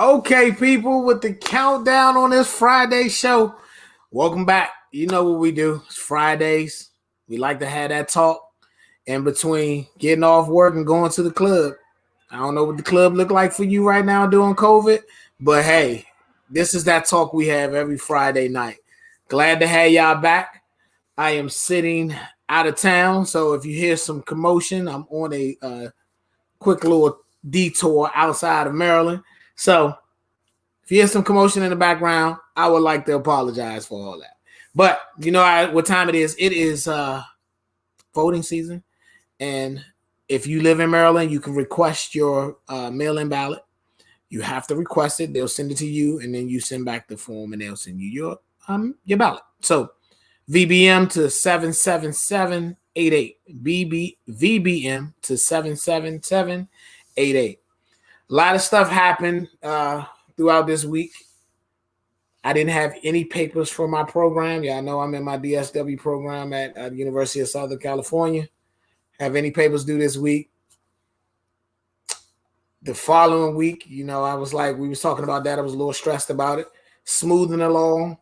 Okay, people, with the countdown on this Friday show, welcome back. You know what we do. It's Fridays. We like to have that talk in between getting off work and going to the club. I don't know what the club look like for you right now during COVID, but hey, this is that talk we have every Friday night. Glad to have y'all back. I am sitting out of town, so if you hear some commotion, I'm on a quick little detour outside of Maryland. So if you hear some commotion in the background, I would like to apologize for all that. But you know what time it is? It is voting season, and if you live in Maryland, you can request your mail-in ballot. You have to request it. They'll send it to you, and then you send back the form, and they'll send you your ballot. So VBM to 77788. VBM to 77788. A lot of stuff happened throughout this week. I didn't have any papers for my program. Yeah, I know I'm in my DSW program at the University of Southern California. Have any papers due this week? The following week, we was talking about that. I was a little stressed about it. Smoothing along.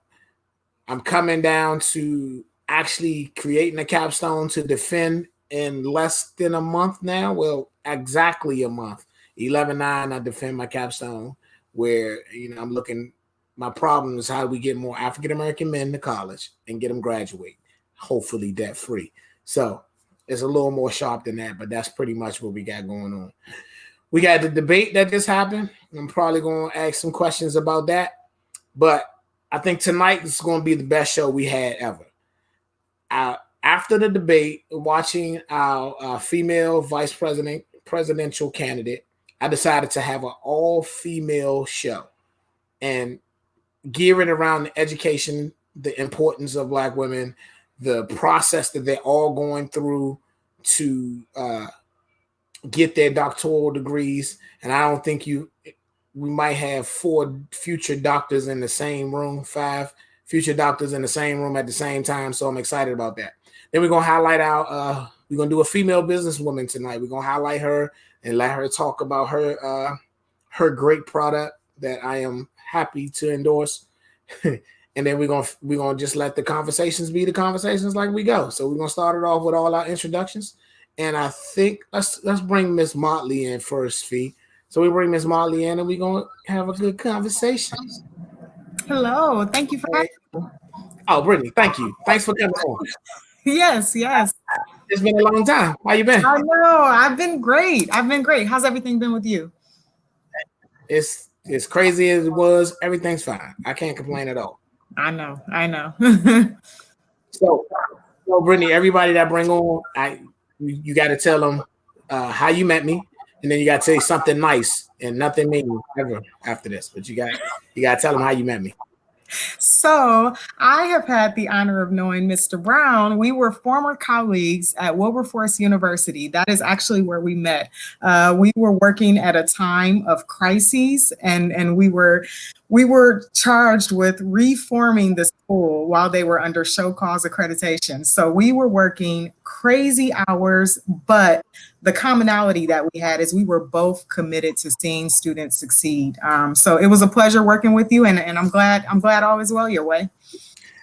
I'm coming down to actually creating a capstone to defend in less than a month now. Well, exactly a month. 11/9, I defend my capstone where, I'm looking, my problem is how do we get more African-American men to college and get them graduate, hopefully debt-free. So it's a little more sharp than that, but that's pretty much what we got going on. We got the debate that just happened. I'm probably going to ask some questions about that, but I think tonight is going to be the best show we had ever. After the debate, watching our female presidential candidate, I decided to have an all-female show and gear it around the education, the importance of Black women, the process that they're all going through to get their doctoral degrees. And I don't think we might have 4 future doctors in the same room, 5 future doctors in the same room at the same time. So I'm excited about that. Then we're going to highlight we're going to do a female businesswoman tonight. We're going to highlight her and let her talk about her great product that I am happy to endorse. And then we're gonna just let the conversations be the conversations like we go. So we're gonna start it off with all our introductions. And I think let's bring Miss Motley in first, Fee. So we bring Miss Motley in and we're gonna have a good conversation. Hello, thank you for having me. Oh, Brittany, thank you. Thanks for coming on. Yes. It's been a long time. How you been? I know. I've been great. How's everything been with you? It's as crazy as it was. Everything's fine. I can't complain at all. I know. So Brittany, everybody that bring on, you got to tell them how you met me, and then you got to say something nice and nothing mean ever after this. But you got to tell them how you met me. So I have had the honor of knowing Mr. Brown. We were former colleagues at Wilberforce University. That is actually where we met. We were working at a time of crises, and we were charged with reforming the school while they were under show cause accreditation. So we were working crazy hours, but the commonality that we had is we were both committed to seeing students succeed. So it was a pleasure working with you, and I'm glad all is well your way.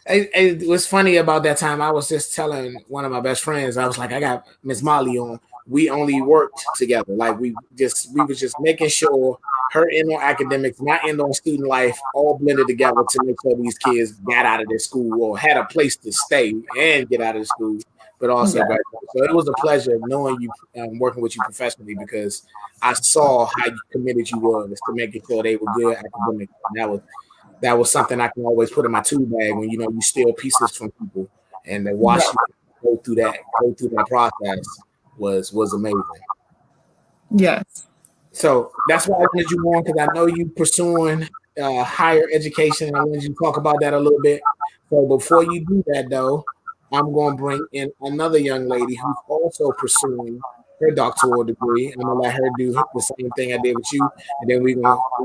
It was funny about that time. I was just telling one of my best friends, I was like, I got Miss Molly on. We only worked together. Like we was just making sure her in on academics, my end on student life, all blended together to make sure these kids got out of their school or had a place to stay and get out of the school, but also back home. So it was a pleasure knowing you, working with you professionally, because I saw how committed you was to making sure they were good academics. And that was something I can always put in my tool bag when you steal pieces from people, and to watch you go through that process was amazing. Yes. So that's why I wanted you on, because I know you pursuing higher education. I wanted you to talk about that a little bit. So before you do that, though, I'm going to bring in another young lady who's also pursuing her doctoral degree. I'm going to let her do the same thing I did with you. And then when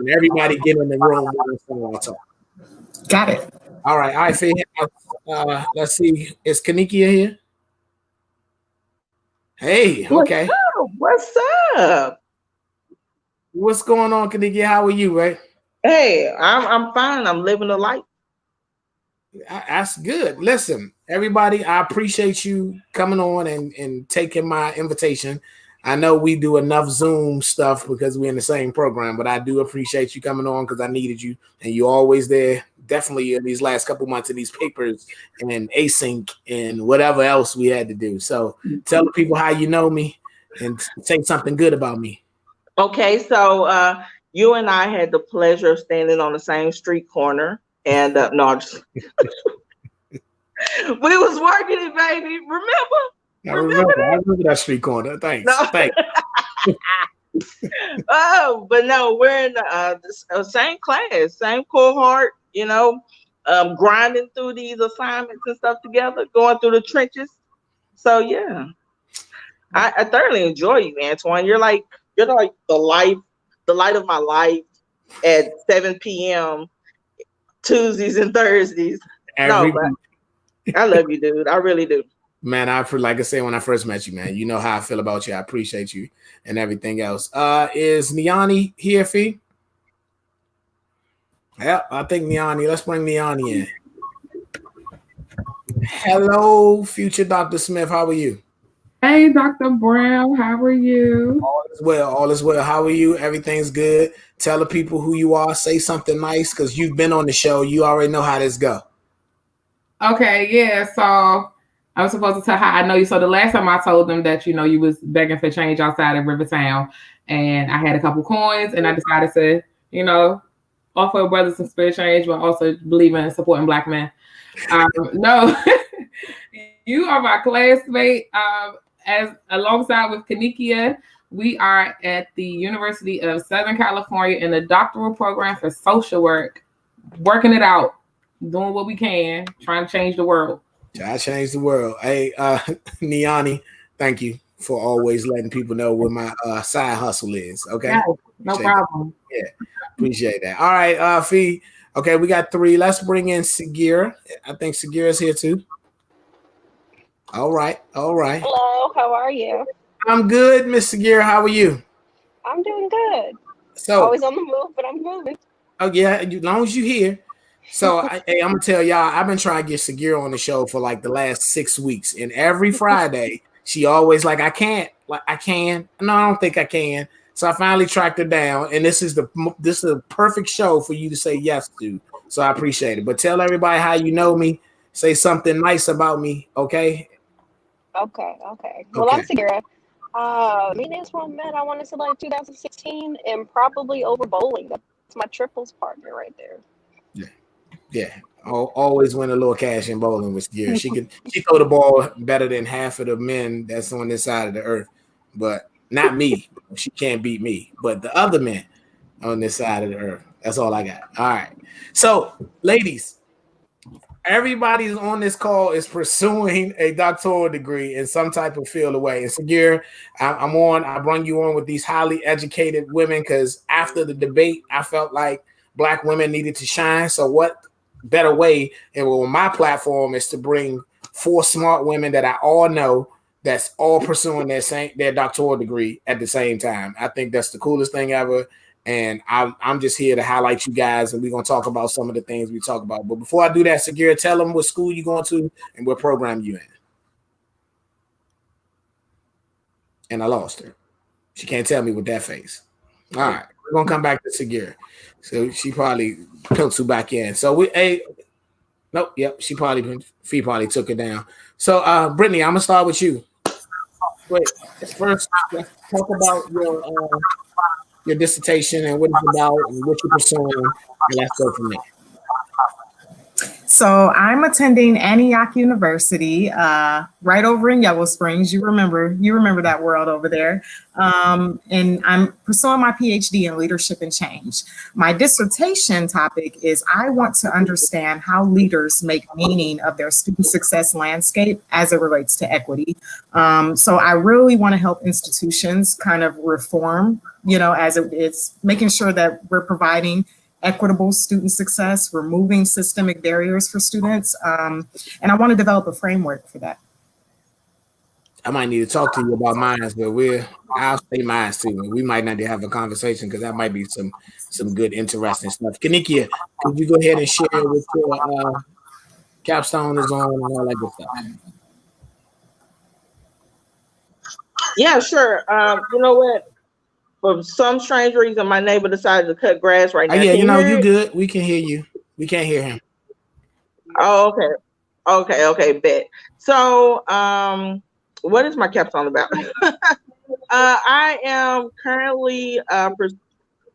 everybody get in the room, we're going to talk. Got it. All right, Faye. Let's see. Is Kanikia here? Hey, okay. What's up? What's going on, Kanikia? How are you, right? Hey, I'm fine. I'm living a life. That's good. Listen, everybody, I appreciate you coming on and taking my invitation. I know we do enough Zoom stuff because we're in the same program, but I do appreciate you coming on because I needed you, and you're always there. Definitely in these last couple months in these papers and async and whatever else we had to do. So tell the people how you know me and say something good about me. Okay, so you and I had the pleasure of standing on the same street corner, and no, we was working it, baby. Remember? Remember I that? remember that street corner. No. Thanks. Oh, but no, we're in the same class, same cohort. Grinding through these assignments and stuff together, going through the trenches. So yeah, I thoroughly enjoy you, Antoine. You're like the light of my life at 7 p.m. Tuesdays and Thursdays. No, Every but I love you, dude. I really do. Man, like I said when I first met you, man, you know how I feel about you. I appreciate you and everything else. Is Niani here, Fee? Yeah, I think Niani. Let's bring Niani in. Hello, future Dr. Smith. How are you? Hey, Dr. Brown, how are you? All is well. All is well. How are you? Everything's good. Tell the people who you are. Say something nice because you've been on the show. You already know how this go. Okay, yeah, so I was supposed to tell how I know you. So the last time I told them that, you was begging for change outside of Rivertown, and I had a couple coins, and I decided to, offer a brother some spare change, but also believe in supporting Black men. No, you are my classmate. As alongside with Kanikia, we are at the University of Southern California in the doctoral program for social work, working it out, doing what we can, trying to change the world. I changed the world. Hey, Niani, thank you for always letting people know what my side hustle is. Okay, yeah, no problem. Yeah, appreciate that. All right, Fee. Okay, we got 3. Let's bring in Sagira. I think Sagira's here too. All right. Hello, how are you? I'm good, Miss Sagira. How are you? I'm doing good. So always on the move, but I'm moving. Oh yeah, as long as you here. So I'm gonna tell y'all, I've been trying to get Sagira on the show for like the last 6 weeks, and every Friday she always like, I can't, like I can. No, I don't think I can. So I finally tracked her down, and this is a perfect show for you to say yes to. So I appreciate it. But tell everybody how you know me. Say something nice about me, okay? Okay. Well, I'm Sagira. Me and Antoine met, I want to say like 2016, and probably over bowling. That's my triples partner right there. Yeah. Always win a little cash in bowling with Sagira. She throw the ball better than half of the men that's on this side of the earth, but not me. She can't beat me, but the other men on this side of the earth. That's all I got. All right. So, ladies, everybody on this call is pursuing a doctoral degree in some type of field away. And Sagira, I bring you on with these highly educated women because after the debate, I felt like Black women needed to shine. So what better way? And well, my platform is to bring 4 smart women that I all know that's all pursuing their doctoral degree at the same time. I think that's the coolest thing ever. And I'm just here to highlight you guys, and we're going to talk about some of the things we talk about. But before I do that, Sagira, tell them what school you're going to and what program you in. And I lost her. She can't tell me with that face. All right. We're going to come back to Sagira. So she probably penciled back in. So nope, yep, Fee probably took it down. So Brittany, I'm going to start with you. Wait, first, let's talk about your dissertation and what it's about and what you're pursuing, and let's go from there. So I'm attending Antioch University, right over in Yellow Springs. You remember that world over there. And I'm pursuing my PhD in leadership and change. My dissertation topic is I want to understand how leaders make meaning of their student success landscape as it relates to equity. So I really want to help institutions kind of reform, as it's making sure that we're providing equitable student success, removing systemic barriers for students. And I want to develop a framework for that. I might need to talk to you about mines, but I'll say mines too. We might not have a conversation because that might be some good, interesting stuff. Kanikia, could you go ahead and share what your capstone is on and all that good stuff? Yeah, sure. You know what? For some strange reason, my neighbor decided to cut grass right Oh now. yeah, Can you you know hear you it? good. We can hear you. We can't hear him. Oh, okay. Okay, bet. So, what is my capstone about? I am currently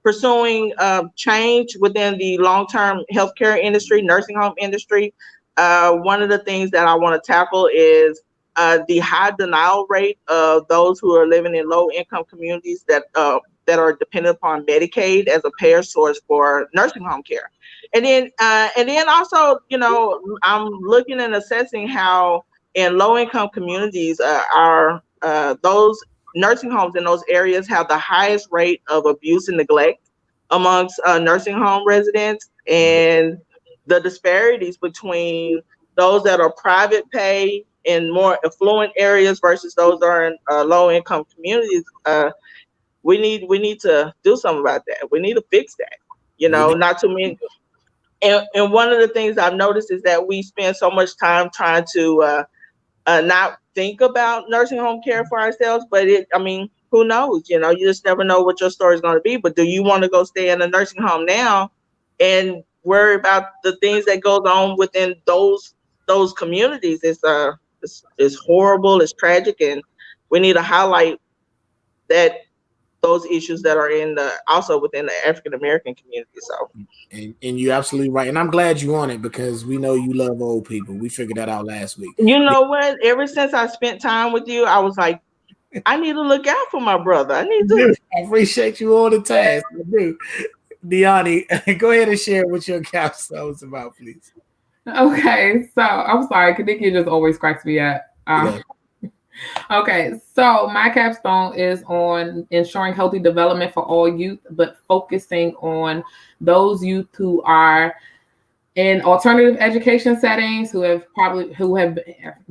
pursuing change within the long-term healthcare industry, nursing home industry. One of the things that I want to tackle is the high denial rate of those who are living in low-income communities that are dependent upon Medicaid as a payer source for nursing home care. And then also, you know, I'm looking and assessing how in low-income communities are those nursing homes in those areas have the highest rate of abuse and neglect amongst nursing home residents, and the disparities between those that are private pay in more affluent areas versus those that are in low income communities. We need to do something about that. We need to fix that. You We know, do. not too many. And one of the things I've noticed is that we spend so much time trying to not think about nursing home care for ourselves, but I mean, who knows? You know, you just never know what your story is going to be. But do you want to go stay in a nursing home now and worry about the things that goes on within those communities? It's horrible, it's tragic, and we need to highlight that those issues that are in the also within the African American community. So, And you're absolutely right. And I'm glad you on it because we know you love old people. We figured that out last week. you know what? Ever since I spent time with you, I was like, I need to look out for my brother. I need to. Dude, I appreciate you all the time. I do. Deani, go ahead and share what your capstone is about, please. Okay, so I'm sorry, Kadiki just always cracks me up. Yeah. Okay, so my capstone is on ensuring healthy development for all youth, but focusing on those youth who are in alternative education settings who have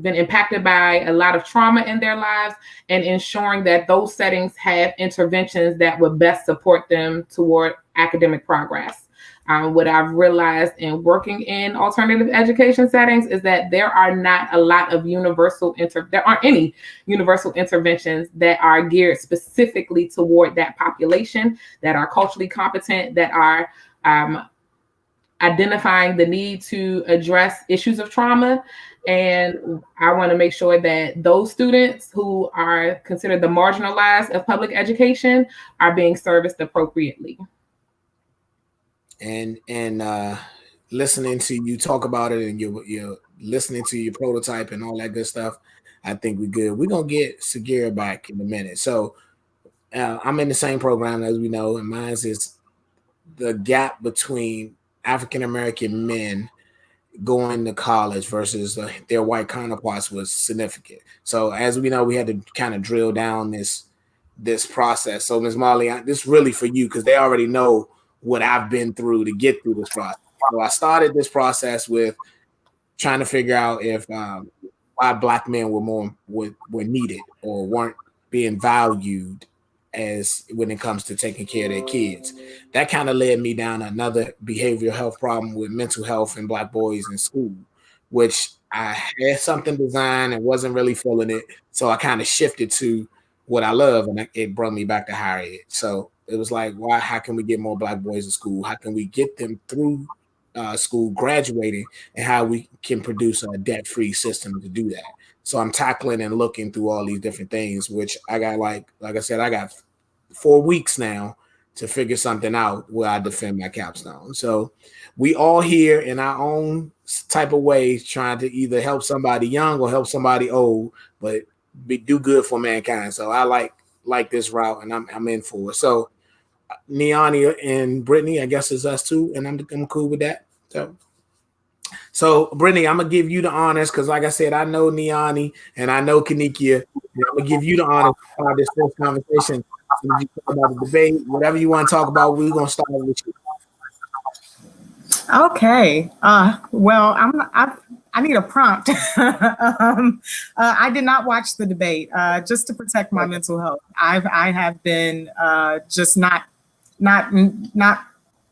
been impacted by a lot of trauma in their lives, and ensuring that those settings have interventions that would best support them toward academic progress. What I've realized in working in alternative education settings is that there aren't any universal interventions that are geared specifically toward that population, that are culturally competent, that are identifying the need to address issues of trauma. And I want to make sure that those students who are considered the marginalized of public education are being serviced appropriately. And listening to you talk about it, and you're listening to your prototype and all that good stuff, I think we're good. We're gonna get Sagira back in a minute. So I'm in the same program as we know, and mine is the gap between African American men going to college versus their white counterparts was significant. So as we know, we had to kind of drill down this process. So Ms. Marley, this is really for you because they already know what I've been through to get through this process. So I started this process with trying to figure out if why Black men were needed or weren't being valued as when it comes to taking care of their kids. That kind of led me down another behavioral health problem with mental health in Black boys in school, which I had something designed and wasn't really feeling it. So I kind of shifted to what I love, and it brought me back to higher ed. So it was like, why? How can we get more Black boys in school? How can we get them through school, graduating, and how we can produce a debt-free system to do that? So I'm tackling and looking through all these different things, which I got like I said, I got 4 weeks now to figure something out where I defend my capstone. So we all here in our own type of ways trying to either help somebody young or help somebody old, but do good for mankind. So I like this route, and I'm in for it. So Niani and Brittany, I guess it's us two, and I'm cool with that. So Brittany, I'm gonna give you the honors because, like I said, I know Niani and I know Kanikia. I'm gonna give you the honors for this first conversation. So you talk about the debate, whatever you want to talk about. We're gonna start with you. Okay. Well, I need a prompt. I did not watch the debate just to protect my mental health. I have been just not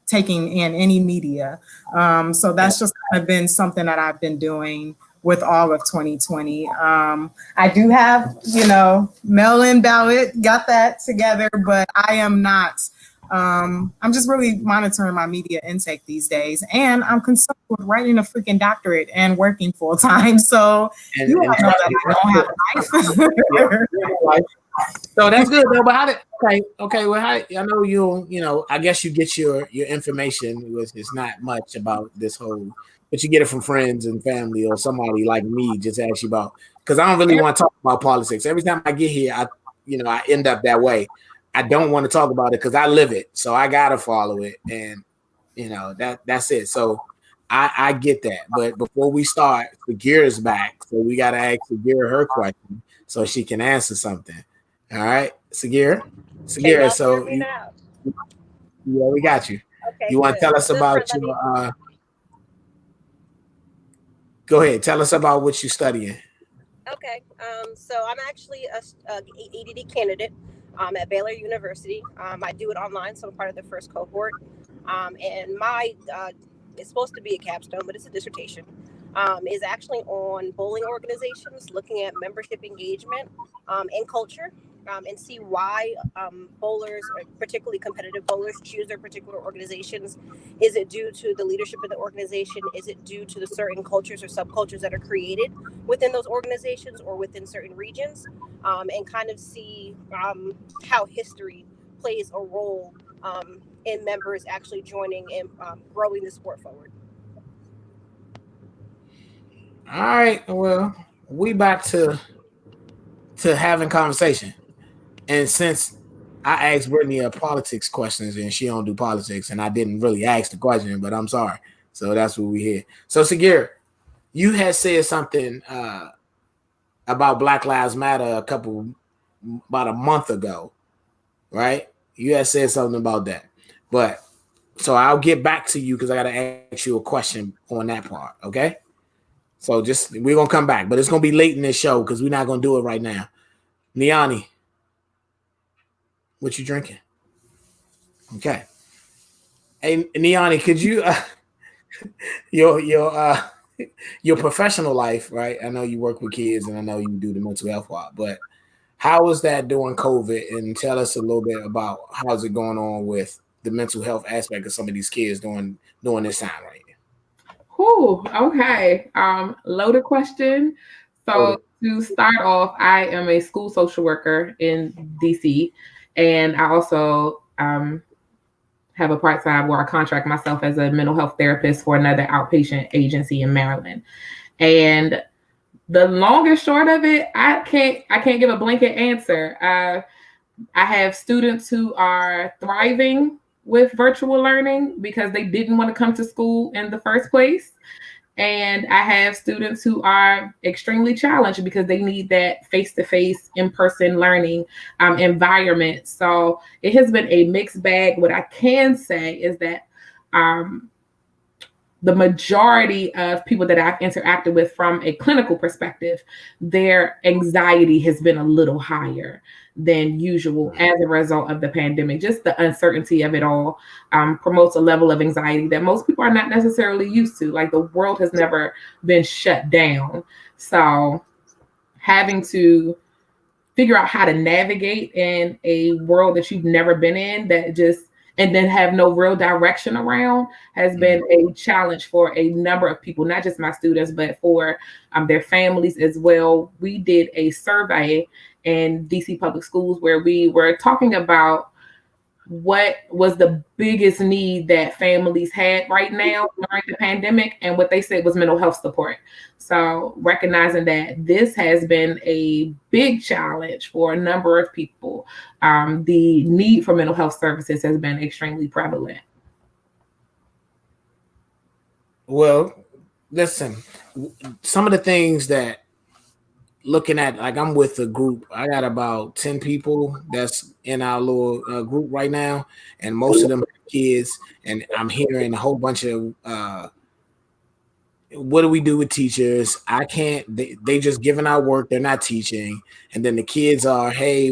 taking in any media. So that's just kind of been something that I've been doing with all of 2020. I do have, mail-in ballot, got that together, but I am not. I'm just really monitoring my media intake these days, and I'm concerned with writing a freaking doctorate and working full time. So you all know that I don't have a life. So that's good though. But okay. Well, I know I guess you get your information, which is not much about this whole, but you get it from friends and family or somebody like me just ask you about, because I don't really want to talk about politics. Every time I get here, I end up that way. I don't want to talk about it because I live it, so I gotta follow it, and that's it. So I get that. But before we start, the gear is back, so we gotta ask the gear her question so she can answer something. All right, Sagira. So yeah, we got you. Okay, you want to tell us about your? Go ahead. Tell us about what you're studying. Okay. So I'm actually a ADD candidate at Baylor University. I do it online, so I'm part of the first cohort. And my it's supposed to be a capstone, but it's a dissertation. Is actually on bowling organizations, looking at membership engagement and culture, and see why bowlers, or particularly competitive bowlers, choose their particular organizations. Is it due to the leadership of the organization? Is it due to the certain cultures or subcultures that are created within those organizations or within certain regions? And kind of see how history plays a role in members actually joining and growing the sport forward. All right. Well, we back to having conversation, and since I asked Brittany politics questions and she don't do politics, and I didn't really ask the question, but I'm sorry. So that's what we hear. So Sagira, you had said something about Black Lives Matter about a month ago, right? You had said something about that, but so I'll get back to you because I got to ask you a question on that part. Okay. So we're gonna come back, but it's gonna be late in this show because we're not gonna do it right now. Niani, what you drinking? Okay. Hey Niani, could you your professional life, right? I know you work with kids and I know you do the mental health part, but how was that during COVID? And tell us a little bit about how's it going on with the mental health aspect of some of these kids during this time right now. Okay. Loaded question. So to start off, I am a school social worker in DC, and I also have a part-time where I contract myself as a mental health therapist for another outpatient agency in Maryland. And the long and short of it, I can't give a blanket answer. I have students who are thriving with virtual learning because they didn't want to come to school in the first place. And I have students who are extremely challenged because they need that face-to-face, in-person learning environment. So it has been a mixed bag. What I can say is that the majority of people that I've interacted with from a clinical perspective, their anxiety has been a little higher than usual as a result of the pandemic. Just the uncertainty of it all promotes a level of anxiety that most people are not necessarily used to. Like, the world has never been shut down. So having to figure out how to navigate in a world that you've never been in, and then have no real direction around, has been a challenge for a number of people, not just my students, but for their families as well. We did a survey in DC Public Schools where we were talking about what was the biggest need that families had right now during the pandemic, and what they said was mental health support. So recognizing that this has been a big challenge for a number of people, the need for mental health services has been extremely prevalent. Well, listen, some of the things that looking at, like, I'm with a group. I got about 10 people that's in our little group right now, and most of them are kids. And I'm hearing a whole bunch of what do we do with teachers? I can't. They just giving out work. They're not teaching, and then the kids are, hey,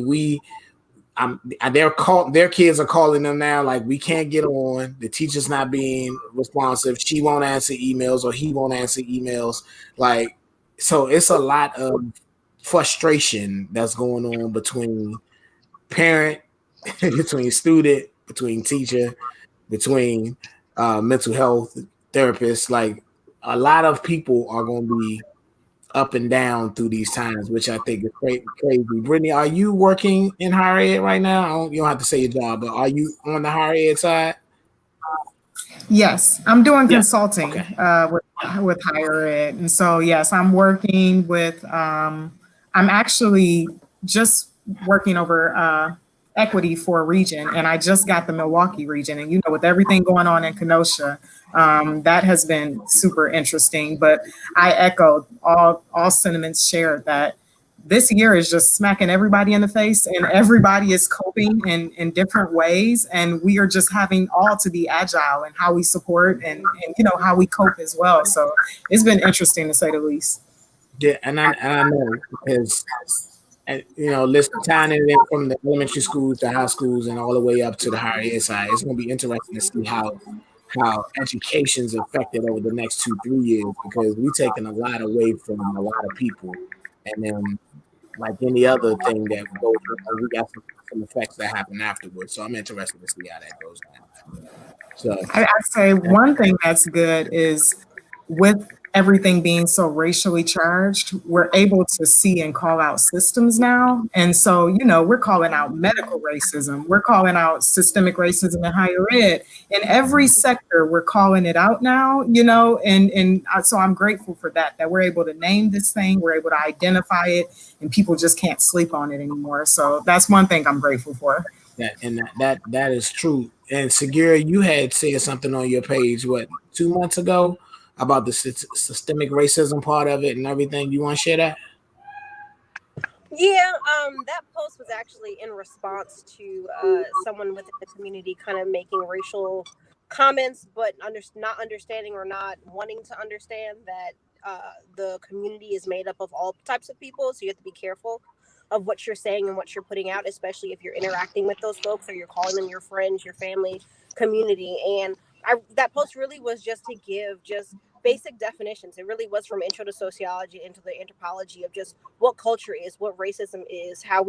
their kids are calling them now like we can't get on. The teacher's not being responsive. She won't answer emails or he won't answer emails. Like, so it's a lot of frustration that's going on between parent, between student, between teacher, between mental health therapists. Like a lot of people are going to be up and down through these times, which I think is crazy. Brittany, are you working in higher ed right now? You don't have to say your job, but are you on the higher ed side? Yes, I'm doing Yeah. consulting Okay. with higher ed, and so yes, I'm working with. I'm actually just working over equity for a region, and I just got the Milwaukee region, and with everything going on in Kenosha, that has been super interesting. But I echo all sentiments shared that this year is just smacking everybody in the face, and everybody is coping in different ways, and we are just having all to be agile in how we support and how we cope as well. So it's been interesting to say the least. Yeah, and I know because listen, tying it in from the elementary schools to high schools and all the way up to the higher ed side, it's going to be interesting to see how education's affected over the next 2-3 years, because we're taking a lot away from a lot of people, and then like any other thing that goes on, we got some effects that happen afterwards. So I'm interested to see how that goes down. So I say one thing that's good is with everything being so racially charged, we're able to see and call out systems now. And so, we're calling out medical racism, we're calling out systemic racism in higher ed. In every sector, we're calling it out now, and so I'm grateful for that we're able to name this thing, we're able to identify it, and people just can't sleep on it anymore. So that's one thing I'm grateful for. that is true. And Segura, you had said something on your page, 2 months ago, about the systemic racism part of it and everything. You want to share that? Yeah, that post was actually in response to someone within the community kind of making racial comments, but not understanding or not wanting to understand that the community is made up of all types of people. So you have to be careful of what you're saying and what you're putting out, especially if you're interacting with those folks or you're calling them your friends, your family, community. And that post really was just to give just basic definitions. It really was from intro to sociology into the anthropology of just what culture is, what racism is, how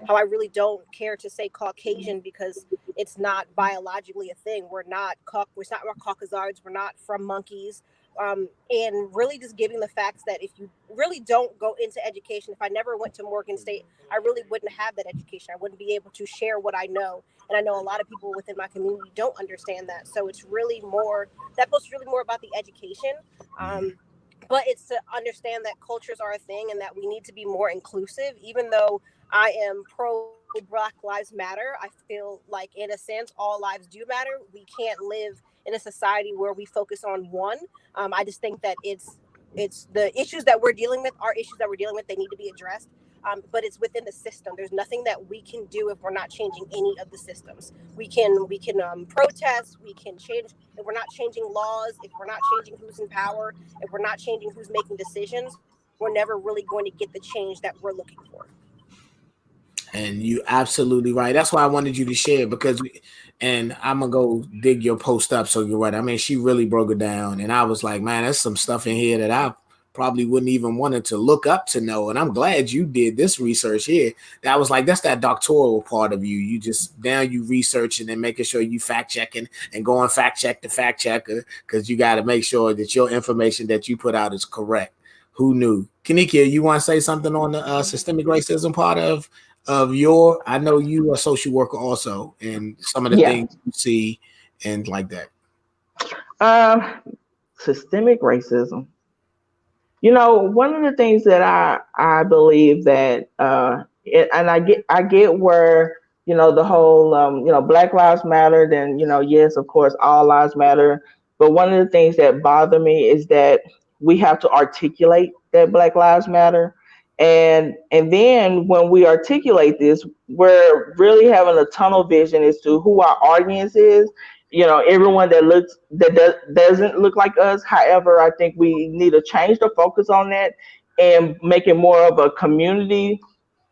I really don't care to say Caucasian because it's not biologically a thing. We're not Caucasides. We're not from monkeys. And really just giving the facts that if you really don't go into education, if I never went to Morgan State, I really wouldn't have that education. I wouldn't be able to share what I know. And I know a lot of people within my community don't understand that. So it's really that post is really more about the education. But it's to understand that cultures are a thing and that we need to be more inclusive. Even though I am pro Black Lives Matter, I feel like in a sense all lives do matter. We can't live in a society where we focus on one. I just think that it's the issues that we're dealing with are issues that we're dealing with. They need to be addressed. But it's within the system. There's nothing that we can do if we're not changing any of the systems. We can protest, we can change. If we're not changing laws, if we're not changing who's in power, if we're not changing who's making decisions, we're never really going to get the change that we're looking for. And you absolutely right. That's why I wanted you to share, because and I'm gonna go dig your post up. So you're right. I mean, she really broke it down, and I was like, man, there's some stuff in here that I probably wouldn't even wanted to look up to know. And I'm glad you did this research here. That was like, that's that doctoral part of you. You just now you researching and making sure you fact checking and going fact check the fact checker, because you got to make sure that your information that you put out is correct. Who knew? Kanikia, you want to say something on the systemic racism part of I know you are a social worker also, and some of the things you see and like that. Systemic racism. One of the things that I believe that and I get where the whole Black Lives Matter, then yes, of course all lives matter, but one of the things that bother me is that we have to articulate that Black Lives Matter. And then when we articulate this, we're really having a tunnel vision as to who our audience is. everyone that doesn't look like us. However, I think we need to change the focus on that and make it more of a community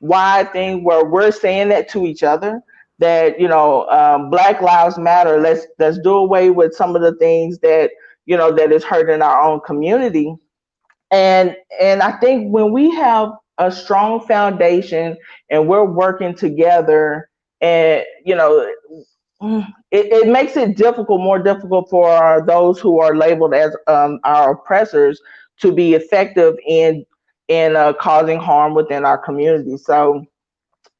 wide thing where we're saying that to each other, that Black Lives Matter. Let's do away with some of the things that that is hurting our own community. And I think when we have a strong foundation and we're working together, and it makes it more difficult for those who are labeled as our oppressors to be effective in causing harm within our community. So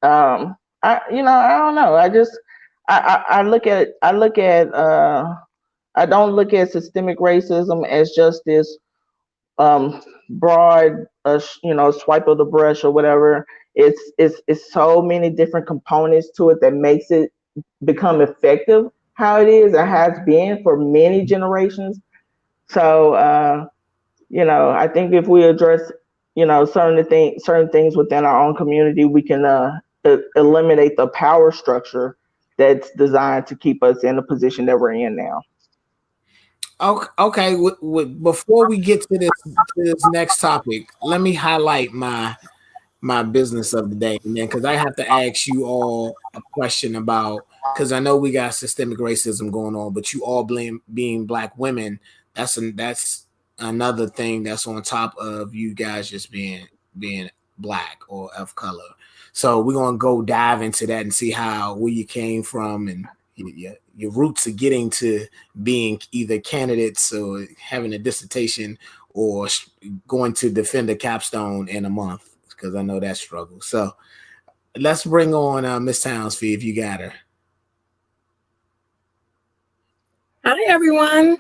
I don't know. I don't look at systemic racism as just this broad swipe of the brush or whatever. It's so many different components to it that makes it become effective how it is and has been for many generations. So I think if we address certain things within our own community, we can eliminate the power structure that's designed to keep us in the position that we're in now. Okay. Before we get to this next topic, let me highlight my business of the day, man, because I have to ask you all a question about, because I know we got systemic racism going on, but you all blame being Black women. That's another thing that's on top of you guys just being Black or of color. So we're gonna go dive into that and see where you came from and your roots of getting to being either candidates or having a dissertation or going to defend a capstone in a month, because I know that struggle. So let's bring on Miss Townsfield if you got her. Hi, everyone.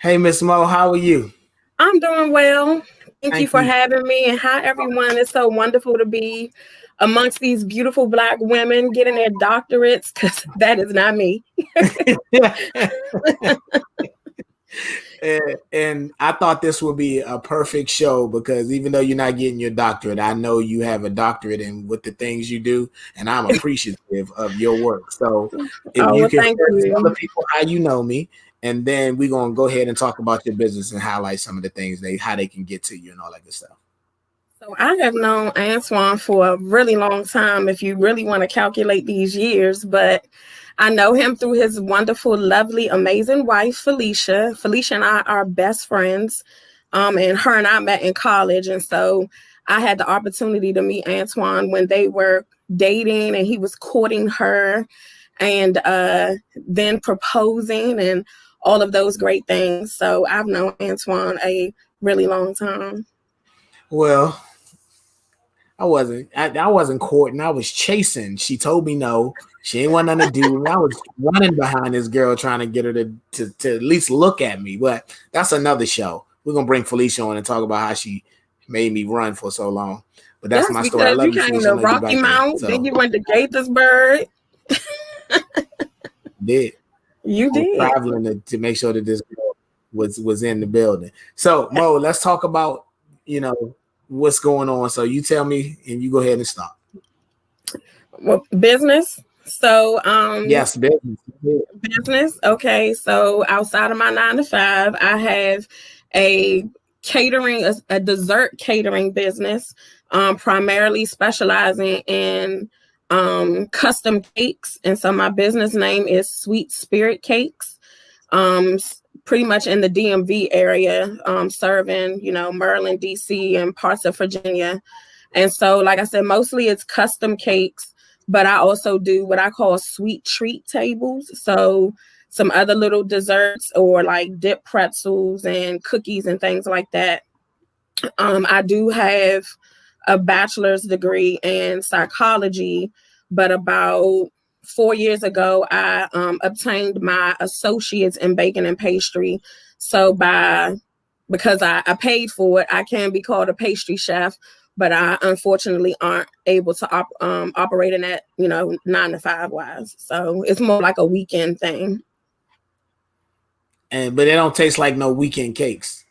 Hey, Miss Mo, how are you? I'm doing well. Thank you for having me. And hi, everyone. It's so wonderful to be amongst these beautiful Black women getting their doctorates, because that is not me. And I thought this would be a perfect show, because even though you're not getting your doctorate, I know you have a doctorate in with the things you do, and I'm appreciative of your work. So if you can tell other people how you know me, and then we're going to go ahead and talk about your business and highlight some of the things how they can get to you and all that good stuff. So I have known Antoine for a really long time, if you really want to calculate these years, but I know him through his wonderful, lovely, amazing wife, Felicia. Felicia and I are best friends, and her and I met in college. And so I had the opportunity to meet Antoine when they were dating and he was courting her and then proposing and all of those great things. So I've known Antoine a really long time. Well, I wasn't courting. I was chasing. She told me no. She ain't want nothing to do with me. I was running behind this girl trying to get her to at least look at me. But that's another show. We're gonna bring Felicia on and talk about how she made me run for so long. But that's my story. I love you, Felicia. You came to Rocky Mount, then you went to Gaithersburg. Did. You did. Traveling to make sure that this girl was in the building. So Mo, let's talk about what's going on. So you tell me and you go ahead and stop. Well, business. So yes, business. Okay. So outside of my 9 to 5, I have a dessert catering business, primarily specializing in custom cakes. And so my business name is Sweet Spirit Cakes. Pretty much in the DMV area, serving, Maryland, DC, and parts of Virginia. And so, like I said, mostly it's custom cakes, but I also do what I call sweet treat tables. So some other little desserts or like dip pretzels and cookies and things like that. I do have a bachelor's degree in psychology, but about 4 years ago, I obtained my associates in baking and pastry. So because I paid for it, I can be called a pastry chef, but I unfortunately aren't able to operate in that, 9 to 5 wise. So it's more like a weekend thing. But it don't taste like no weekend cakes.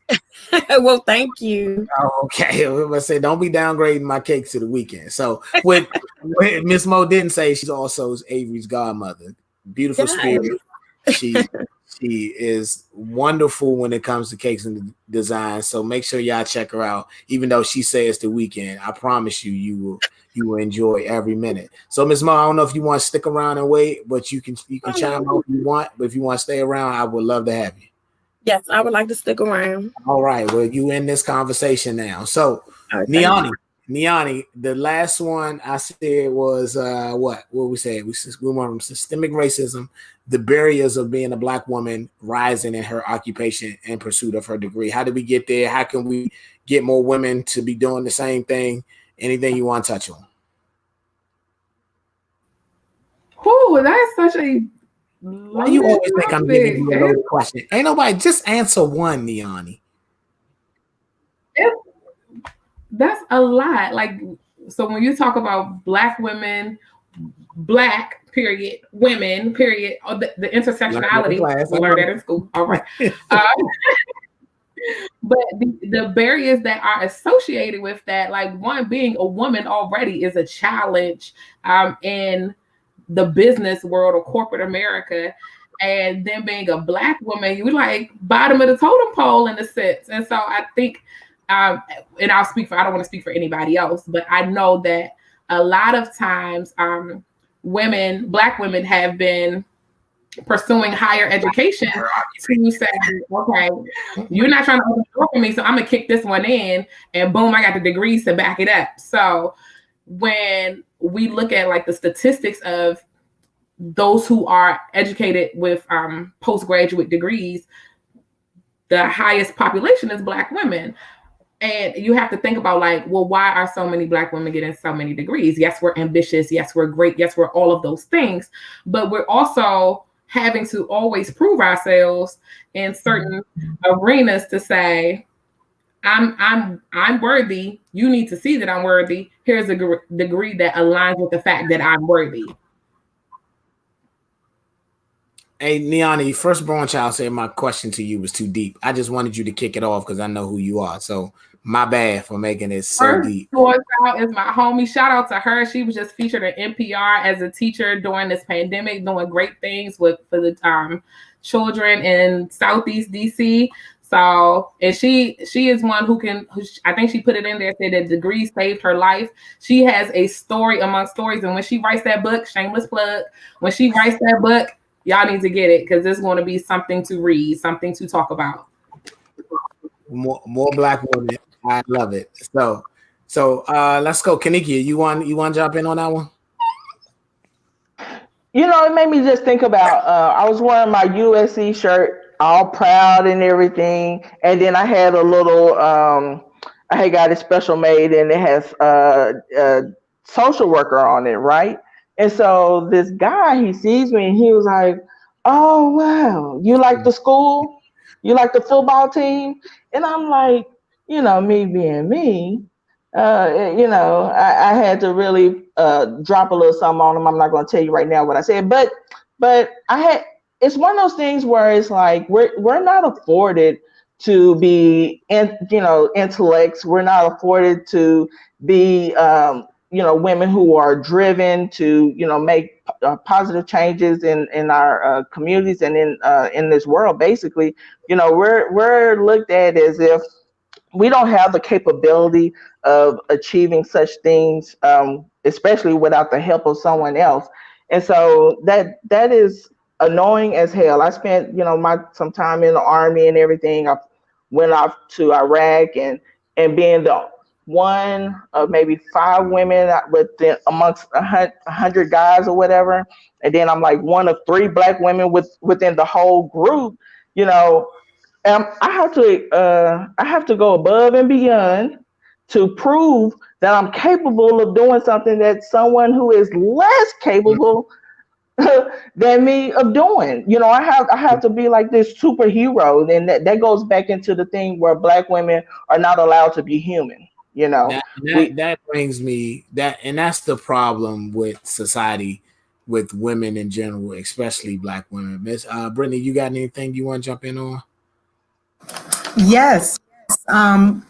Well, thank you. Oh, okay. I was gonna say, don't be downgrading my cake to the weekend. So what Miss Mo didn't say, she's also Avery's godmother. Beautiful spirit. She is wonderful when it comes to cakes and design. So make sure y'all check her out. Even though she says the weekend, I promise you, you will enjoy every minute. So Miss Mo, I don't know if you want to stick around and wait, but you can chime up if you want. But if you want to stay around, I would love to have you. Yes, I would like to stick around. All right. Well, you in this conversation now. So Right, Niani, the last one I said was what we said? We went from systemic racism, the barriers of being a Black woman rising in her occupation in pursuit of her degree. How did we get there? How can we get more women to be doing the same thing? Anything you want to touch on? Oh, that's such a Why you always think I'm giving you a loaded question? Ain't nobody, just answer one, Niani. That's a lot. Like, so when you talk about Black women, Black period, women period, the intersectionality, we learned that in school. All right. But the barriers that are associated with that, like one, being a woman already is a challenge in the business world or corporate America. And then being a Black woman, you're like bottom of the totem pole in a sense. And so I think, and I don't want to speak for anybody else, but I know that a lot of times Black women have been pursuing higher education to say, okay, you're not trying to open the door for me, so I'm gonna kick this one in, and boom, I got the degrees to back it up. So when we look at like the statistics of those who are educated with postgraduate degrees, the highest population is Black women. And you have to think about like, well, why are so many Black women getting so many degrees? Yes, we're ambitious. Yes, we're great. Yes, we're all of those things. But we're also having to always prove ourselves in certain arenas to say, I'm worthy. You need to see that I'm worthy. Here's a degree that aligns with the fact that I'm worthy. Hey, Niani, firstborn child said my question to you was too deep. I just wanted you to kick it off because I know who you are. So my bad for making it so deep. Firstborn child is my homie. Shout out to her. She was just featured in NPR as a teacher during this pandemic, doing great things for the children in Southeast DC. So, and she is one who I think she put it in there, said that degree saved her life. She has a story among stories. And when she writes that book, shameless plug, when she writes that book, y'all need to get it because it's going to be something to read, something to talk about. More Black women. I love it. So let's go. Kanikia, you want to jump in on that one? You know, it made me just think about, I was wearing my USC shirt, all proud and everything. And then I had a little, I had got it special made and it has a social worker on it, right? And so this guy, he sees me and he was like, oh, wow, you like the school? You like the football team? And I'm like, you know, me being me, you know, I had to really drop a little something on him. I'm not going to tell you right now what I said, but it's one of those things where it's like we're not afforded to be, you know, intellects. We're not afforded to be, you know, women who are driven to, you know, make positive changes in our communities and in this world. Basically, you know, we're looked at as if we don't have the capability of achieving such things, especially without the help of someone else. And so that is annoying as hell. I spent, you know, some time in the army and everything. I went off to Iraq and being the one of maybe 5 women amongst 100 guys or whatever. And then I'm like one of 3 Black women within the whole group, you know. I have to go above and beyond to prove that I'm capable of doing something that someone who is less capable than me of doing. You know, I have to be like this superhero. And that goes back into the thing where Black women are not allowed to be human. You know, that brings me that, and that's the problem with society, with women in general, especially Black women. Miss Brittany, you got anything you want to jump in on? Yes.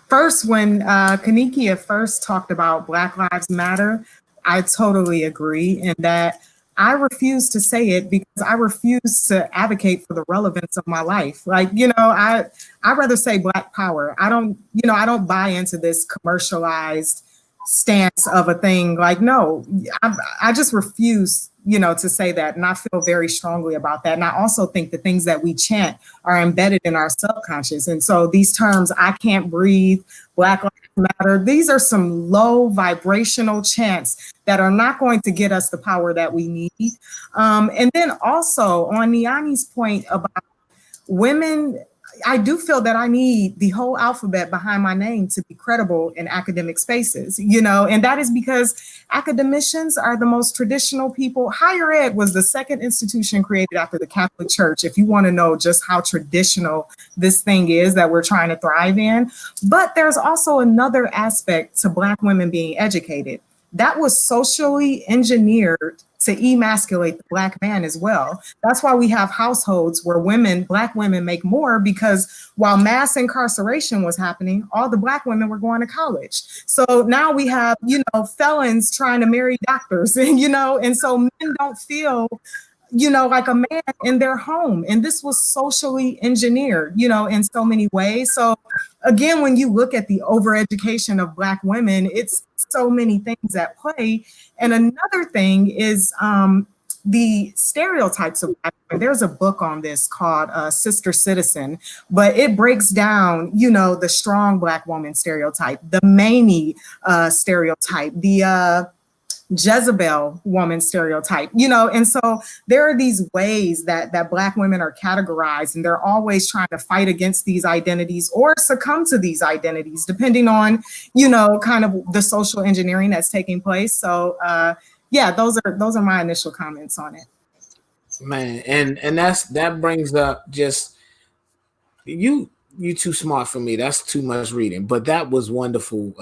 First, when Kanikia first talked about Black Lives Matter, I totally agree in that I refuse to say it because I refuse to advocate for the relevance of my life. Like, I rather say Black Power. I don't buy into this commercialized stance of a thing. Like, no, I just refuse, to say that. And I feel very strongly about that. And I also think the things that we chant are embedded in our subconscious. And so these terms, I can't breathe, Black Lives Matter, these are some low vibrational chants that are not going to get us the power that we need. And then also on Niani's point about women, I do feel that I need the whole alphabet behind my name to be credible in academic spaces, and that is because academicians are the most traditional people. Higher ed was the second institution created after the Catholic Church, if you want to know just how traditional this thing is that we're trying to thrive in. But there's also another aspect to Black women being educated. That was socially engineered to emasculate the Black man as well. That's why we have households where Black women make more, because while mass incarceration was happening, all the Black women were going to college. So now we have, felons trying to marry doctors, and so men don't feel like a man in their home. And this was socially engineered, in so many ways. So again, when you look at the overeducation of Black women, it's so many things at play. And another thing is the stereotypes of Black women. There's a book on this called Sister Citizen, but it breaks down, the strong Black woman stereotype, the Mamie stereotype, the Jezebel woman stereotype, and so there are these ways that Black women are categorized, and they're always trying to fight against these identities or succumb to these identities, depending on, kind of the social engineering that's taking place. So yeah, those are my initial comments on it. Man, and that brings up just you too smart for me. That's too much reading, but that was wonderful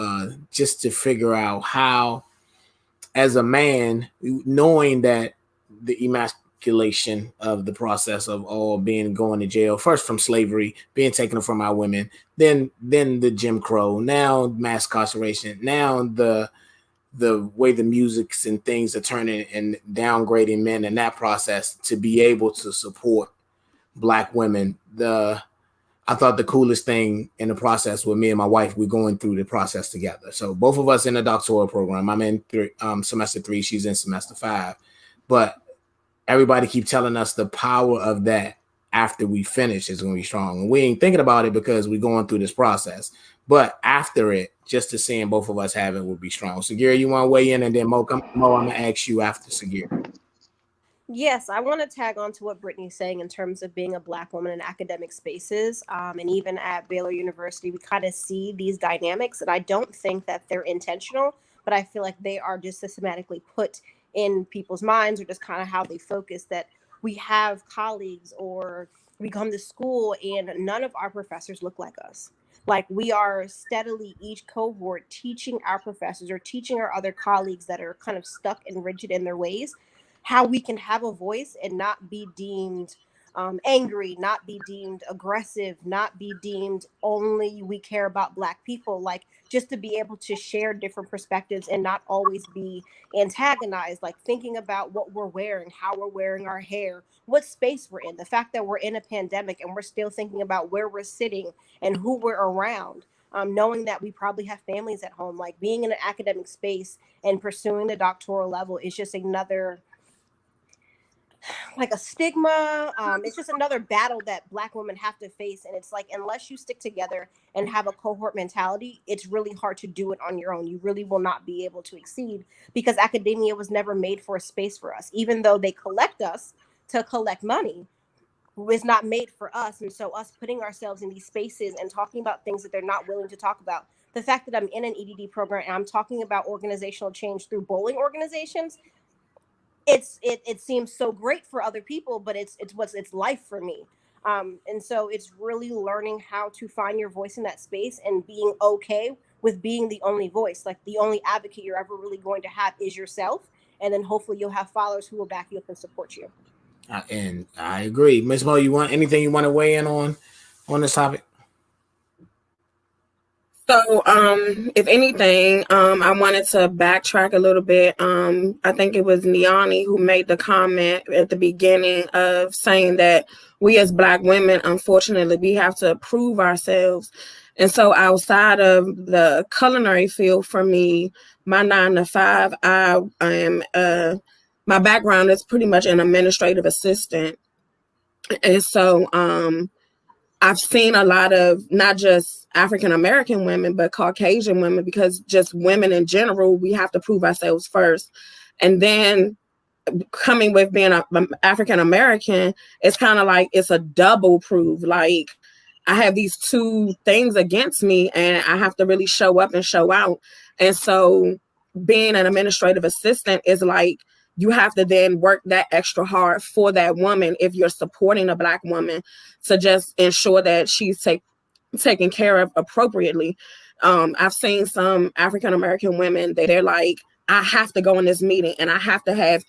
just to figure out how, as a man, knowing that the emasculation of the process of all going to jail, first from slavery, being taken from our women, then the Jim Crow, now mass incarceration, now the way the musics and things are turning and downgrading men in that process to be able to support Black women. I thought the coolest thing in the process with me and my wife, we're going through the process together. So both of us in the doctoral program. I'm in semester 3, she's in semester 5. But everybody keep telling us the power of that after we finish is going to be strong. And we ain't thinking about it because we're going through this process. But after it, just to seeing both of us have it would be strong. Sagira, you want to weigh in? And then Mo, I'm going to ask you after Sagira. Yes, I want to tag on to what Brittany's saying in terms of being a Black woman in academic spaces. And even at Baylor University, we kind of see these dynamics, and I don't think that they're intentional, but I feel like they are just systematically put in people's minds, or just kind of how they focus, that we have colleagues or we come to school and none of our professors look like us. Like, we are steadily, each cohort, teaching our professors or teaching our other colleagues that are kind of stuck and rigid in their ways, how we can have a voice and not be deemed angry, not be deemed aggressive, not be deemed only we care about Black people. Like, just to be able to share different perspectives and not always be antagonized, like thinking about what we're wearing, how we're wearing our hair, what space we're in, the fact that we're in a pandemic and we're still thinking about where we're sitting and who we're around. Knowing that we probably have families at home, like being in an academic space and pursuing the doctoral level is just another, like, a stigma. It's just another battle that Black women have to face. And it's like, unless you stick together and have a cohort mentality, it's really hard to do it on your own. You really will not be able to exceed, because academia was never made for a space for us. Even though they collect us to collect money, was not made for us. And so us putting ourselves in these spaces and talking about things that they're not willing to talk about. The fact that I'm in an EDD program and I'm talking about organizational change through bowling organizations, it seems so great for other people, but it's life for me. And so it's really learning how to find your voice in that space and being okay with being the only voice. Like, the only advocate you're ever really going to have is yourself, and then hopefully you'll have followers who will back you up and support you. And I agree. Ms. Mo, you want anything you want to weigh in on this topic? So, if anything, I wanted to backtrack a little bit. I think it was Niani who made the comment at the beginning of saying that we as Black women, unfortunately, we have to prove ourselves. And so outside of the culinary field, for me, my 9 to 5, I am, my background is pretty much an administrative assistant. And so, I've seen a lot of not just African American women, but Caucasian women, because just women in general, we have to prove ourselves first. And then coming with being an African American, it's kind of like it's a double prove. Like I have these two things against me and I have to really show up and show out. And so being an administrative assistant is like, you have to then work that extra hard for that woman if you're supporting a Black woman to just ensure that she's taken care of appropriately. I've seen some African American women that they're like, I have to go in this meeting and I have to have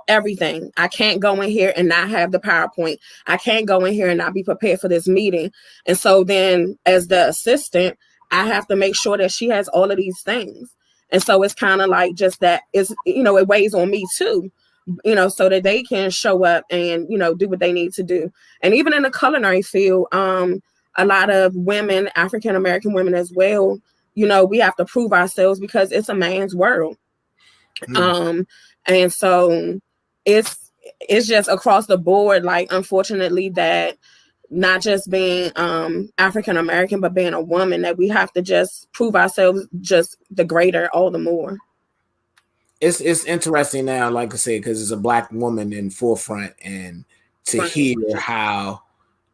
everything. I can't go in here and not have the PowerPoint. I can't go in here and not be prepared for this meeting. And so then as the assistant, I have to make sure that she has all of these things. And so it's kind of like just that is, it weighs on me too, so that they can show up and, do what they need to do. And even in the culinary field, a lot of women, African American women as well, we have to prove ourselves because it's a man's world. And so it's just across the board, like, unfortunately, that not just being African American, but being a woman, that we have to just prove ourselves just the greater, all the more. It's interesting now, like I said, because it's a Black woman in forefront, and to hear how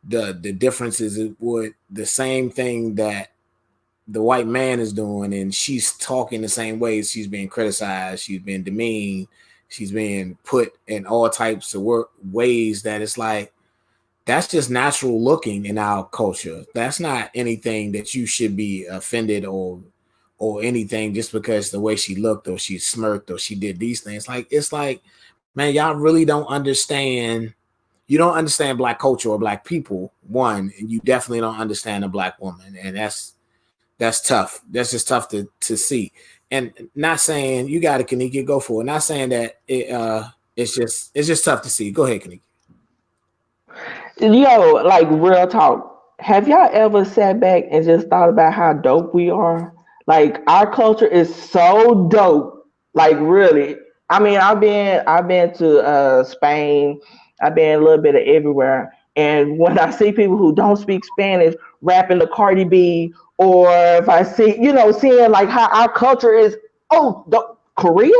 the differences with the same thing that the white man is doing, and she's talking the same way. She's being criticized, she's being demeaned, she's being put in all types of ways that it's like, that's just natural looking in our culture. That's not anything that you should be offended or anything just because the way she looked or she smirked or she did these things. Like, it's like, man, y'all really don't understand. You don't understand Black culture or Black people, one, and you definitely don't understand a Black woman. And that's tough. That's just tough to see. And not saying you got it, Kanika, go for it. Not saying that it's just tough to see. Go ahead, Kanika. Yo, like real talk. Have y'all ever sat back and just thought about how dope we are? Like our culture is so dope. Like really. I mean, I've been to Spain. I've been a little bit of everywhere. And when I see people who don't speak Spanish rapping the Cardi B, or if I see, seeing like how our culture is, Korea,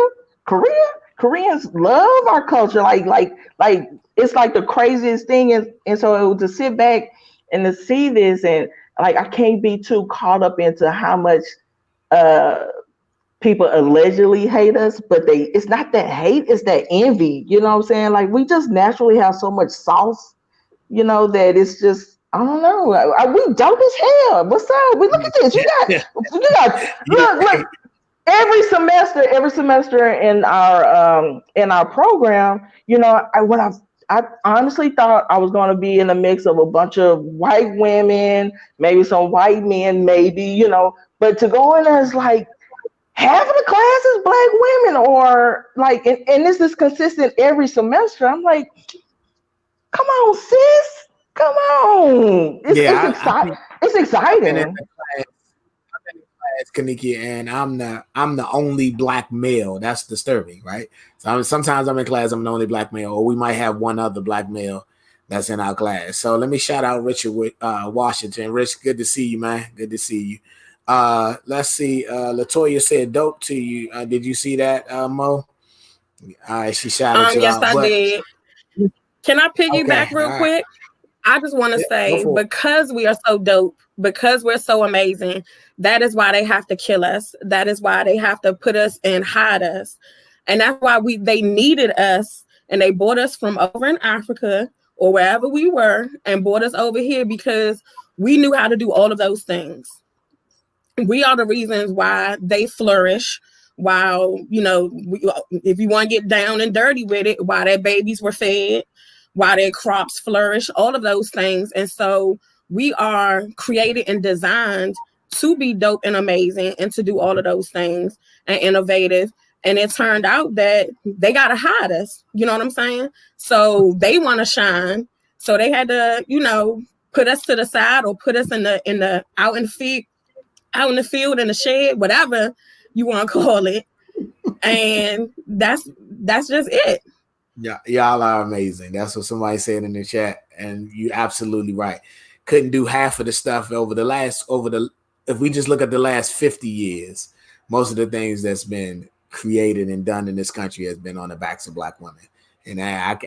Koreans love our culture. Like it's like the craziest thing. And so to sit back and to see this, and like, I can't be too caught up into how much people allegedly hate us, but it's not that hate, it's that envy. You know what I'm saying? Like, we just naturally have so much sauce, that it's just, I don't know. We dope as hell. What's up? We look at this. You got look. Every semester in our program, I honestly thought I was going to be in a mix of a bunch of white women, maybe some white men, maybe, but to go in there is like half of the class is Black women, or like, and this is consistent every semester. I'm like, come on, sis. Come on. It's exciting. It's exciting. Kaniki, and I'm the only Black male. That's disturbing, right? So sometimes I'm in class, I'm the only Black male, or we might have one other Black male that's in our class. So let me shout out Richard Washington. Rich, good to see you, man. Good to see you. Let's see. Latoya said dope to you. Did you see that, Mo? All right, she shouted you yes, out. I did. Can I piggyback real quick? I just want to say, because we are so dope, because we're so amazing, that is why they have to kill us. That is why they have to put us and hide us. And that's why they needed us, and they brought us from over in Africa or wherever we were and brought us over here because we knew how to do all of those things. We are the reasons why they flourish, while, if you want to get down and dirty with it, why their babies were fed, why their crops flourish, all of those things. And so we are created and designed to be dope and amazing and to do all of those things and innovative. And it turned out that they got to hide us. You know what I'm saying? So they want to shine. So they had to, you know, put us to the side or put us in the out in the field in the shed, whatever you want to call it. And that's just it. Yeah, y'all are amazing. That's what somebody said in the chat, and you're absolutely right. Couldn't do half of the stuff if we just look at the last 50 years, most of the things that's been created and done in this country has been on the backs of Black women. And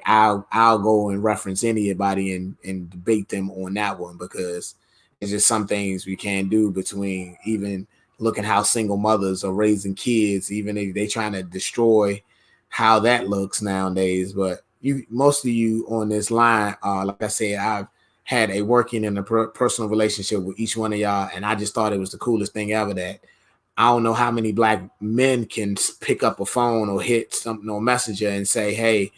I'll go and reference anybody and debate them on that one, because it's just some things we can't do, between even looking how single mothers are raising kids, even if they trying to destroy how that looks nowadays. But most of you on this line, like I said, I've had a working and a personal relationship with each one of y'all, and I just thought it was the coolest thing ever. That I don't know how many Black men can pick up a phone or hit something on Messenger and say, hey,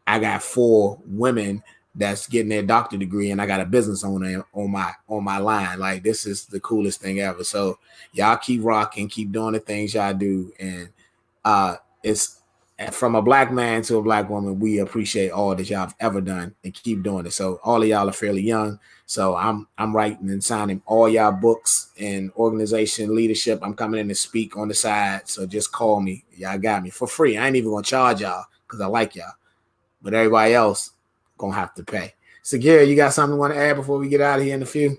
I got 4 women that's getting their doctor degree, and I got a business owner on my line. Like, this is the coolest thing ever. So y'all keep rocking, keep doing the things y'all do, and it's from a Black man to a Black woman, we appreciate all that y'all have ever done, and keep doing it. So all of y'all are fairly young. So I'm writing and signing all y'all books and organization leadership. I'm coming in to speak on the side. So just call me. Y'all got me for free. I ain't even gonna charge y'all because I like y'all. But everybody else gonna have to pay. So Gary, you got something you want to add before we get out of here in a few?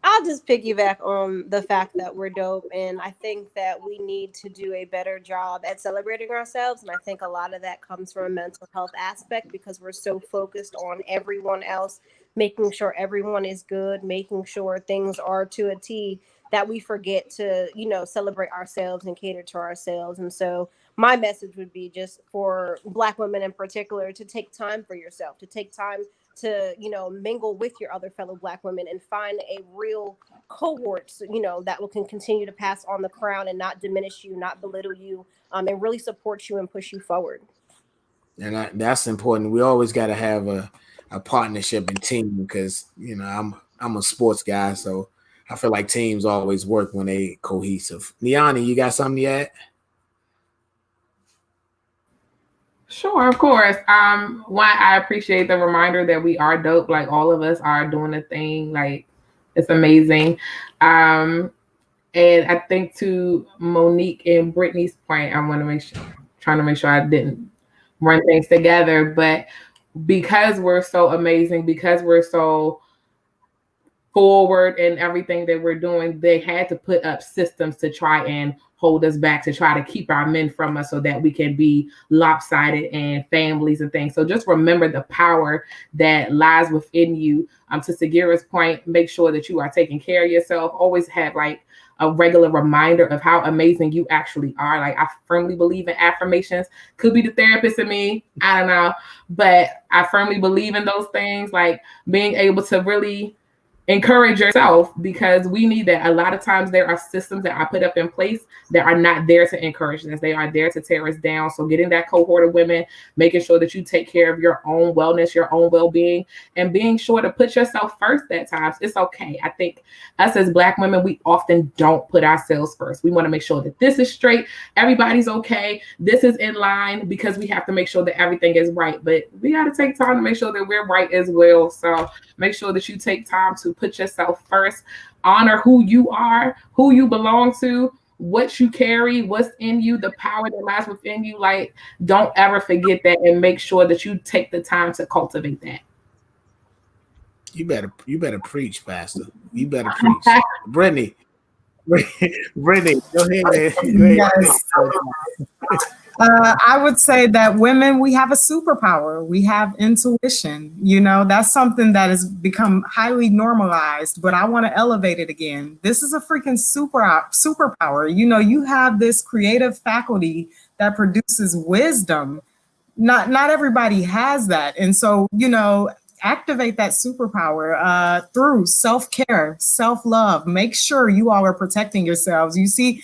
I'll just piggyback on the fact that we're dope, and I think that we need to do a better job at celebrating ourselves, and I think a lot of that comes from a mental health aspect, because we're so focused on everyone else, making sure everyone is good, making sure things are to a T, that we forget to, you know, celebrate ourselves and cater to ourselves. And so my message would be just for Black women in particular to take time for yourself, to take time to, you know, mingle with your other fellow Black women and find a real cohort, you know, that will can continue to pass on the crown and not diminish you, not belittle you, and really support you and push you forward. And that's important. We always got to have a partnership and team, because, you know, I'm a sports guy, so I feel like teams always work when they cohesive. Niani, you got something to add? Sure, of course. One, I appreciate the reminder that we are dope. Like, all of us are doing a thing. Like, it's amazing. And I think, to Monique and Brittany's point, I want to trying to make sure I didn't run things together. But because we're so amazing, because we're so forward in everything that we're doing, they had to put up systems to try and hold us back, to try to keep our men from us, so that we can be lopsided and families and things. So just remember the power that lies within you. To Sagira's point, make sure that you are taking care of yourself. Always have like a regular reminder of how amazing you actually are. Like, I firmly believe in affirmations. Could be the therapist in me, I don't know, but I firmly believe in those things, like being able to really encourage yourself, because we need that. A lot of times there are systems that I put up in place that are not there to encourage us. They are there to tear us down. So getting that cohort of women, making sure that you take care of your own wellness, your own well-being, and being sure to put yourself first at times. It's okay. I think us as Black women, we often don't put ourselves first. We want to make sure that this is straight, everybody's okay, this is in line, because we have to make sure that everything is right. But we got to take time to make sure that we're right as well. So make sure that you take time to put yourself first, honor who you are, who you belong to, what you carry, what's in you, the power that lies within you. Like, don't ever forget that, and make sure that you take the time to cultivate that. You better preach, Pastor. You better preach. Brittany, go ahead. Yes. I would say that women, we have a superpower. We have intuition. You know, that's something that has become highly normalized, but I want to elevate it again. This is a freaking superpower. You know, you have this creative faculty that produces wisdom. Not everybody has that. And so, you know, activate that superpower through self-care, self-love. Make sure you all are protecting yourselves. You see,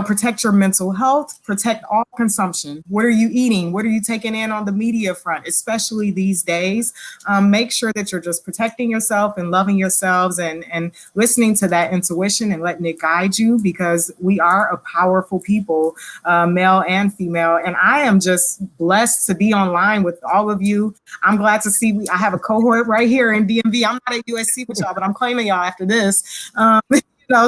protect your mental health, protect all consumption. What are you eating? What are you taking in on the media front, especially these days? Make sure that you're just protecting yourself and loving yourselves and listening to that intuition and letting it guide you, because we are a powerful people, male and female. And I am just blessed to be online with all of you. I'm glad to see I have a cohort right here in DMV. I'm not at USC with y'all, but I'm claiming y'all after this.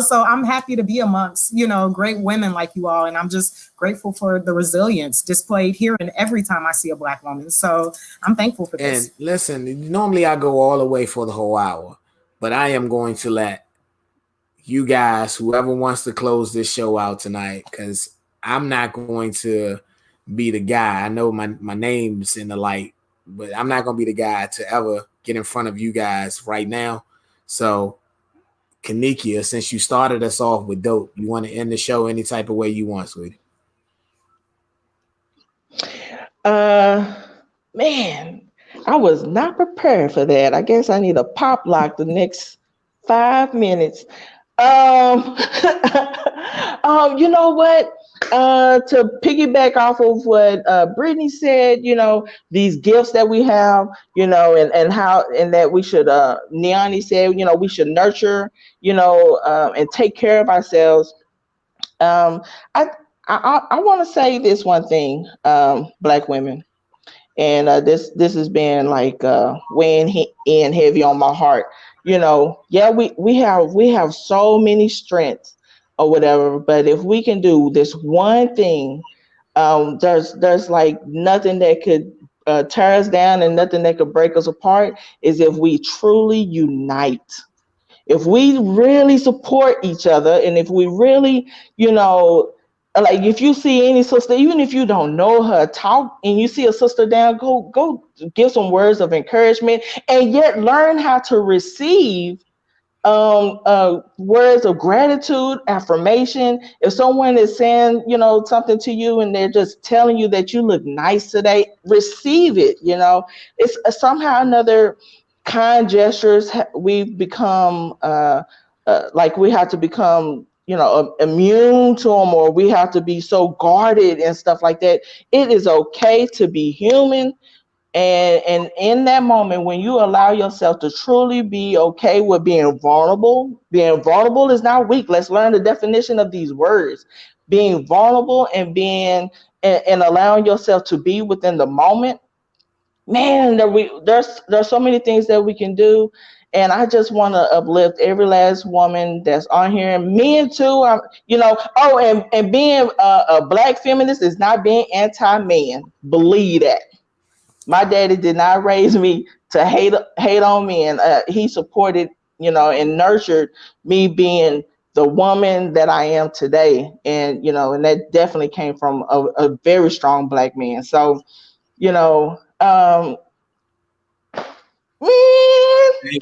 So I'm happy to be amongst, great women like you all. And I'm just grateful for the resilience displayed here and every time I see a Black woman. So I'm thankful for this. And listen, normally I go all the way for the whole hour, but I am going to let you guys, whoever wants to close this show out tonight, because I'm not going to be the guy. I know my name's in the light, but I'm not going to be the guy to ever get in front of you guys right now. So Kanikia, since you started us off with dope, you want to end the show any type of way you want, sweetie? Man, I was not prepared for that. I guess I need a pop lock the next 5 minutes. You know what? To piggyback off of what Brittany said, these gifts that we have, and how, and that we should, Niani said, we should nurture, and take care of ourselves. I want to say this one thing, Black women, and this has been like weighing in heavy on my heart. Yeah, we have so many strengths or whatever, but if we can do this one thing, there's like nothing that could tear us down and nothing that could break us apart, is if we truly unite. If we really support each other, and if we really, like if you see any sister, even if you don't know her, talk, and you see a sister down, go give some words of encouragement, and yet learn how to receive words of gratitude, affirmation. If someone is saying, something to you and they're just telling you that you look nice today, receive it. It's somehow or another, kind gestures. We've become like we have to become, immune to them, or we have to be so guarded and stuff like that. It is okay to be human. And in that moment, when you allow yourself to truly be okay with being vulnerable is not weak. Let's learn the definition of these words. Being vulnerable and and allowing yourself to be within the moment. Man, there's so many things that we can do. And I just want to uplift every last woman that's on here, and men too. And being a Black feminist is not being anti-man. Believe that. My daddy did not raise me to hate on men. He supported, and nurtured me being the woman that I am today. And, and that definitely came from a very strong Black man. So, man,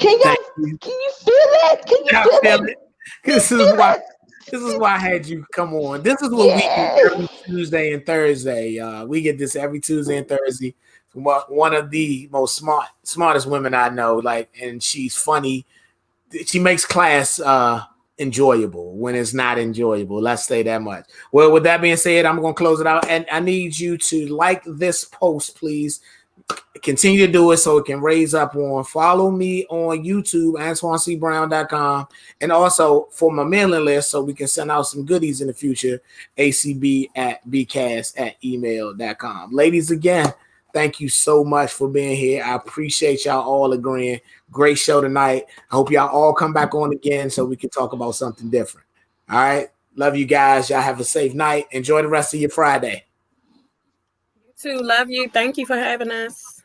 can you feel that? Can you feel it? This is why I had you come on. This is what we do every Tuesday and Thursday. We get this every Tuesday and Thursday. One of the most smartest women I know, and she's funny. She makes class enjoyable when it's not enjoyable. Let's say that much. Well, with that being said, I'm going to close it out, and I need you to like this post, please. Continue to do it so it can raise up on. Follow me on YouTube, AntoineCBrown.com, and also for my mailing list so we can send out some goodies in the future, acb@bcast@email.com. Ladies, again, thank you so much for being here. I appreciate y'all all agreeing. Great show tonight. I hope y'all all come back on again so we can talk about something different. All right. Love you guys. Y'all have a safe night. Enjoy the rest of your Friday. You too. Love you. Thank you for having us.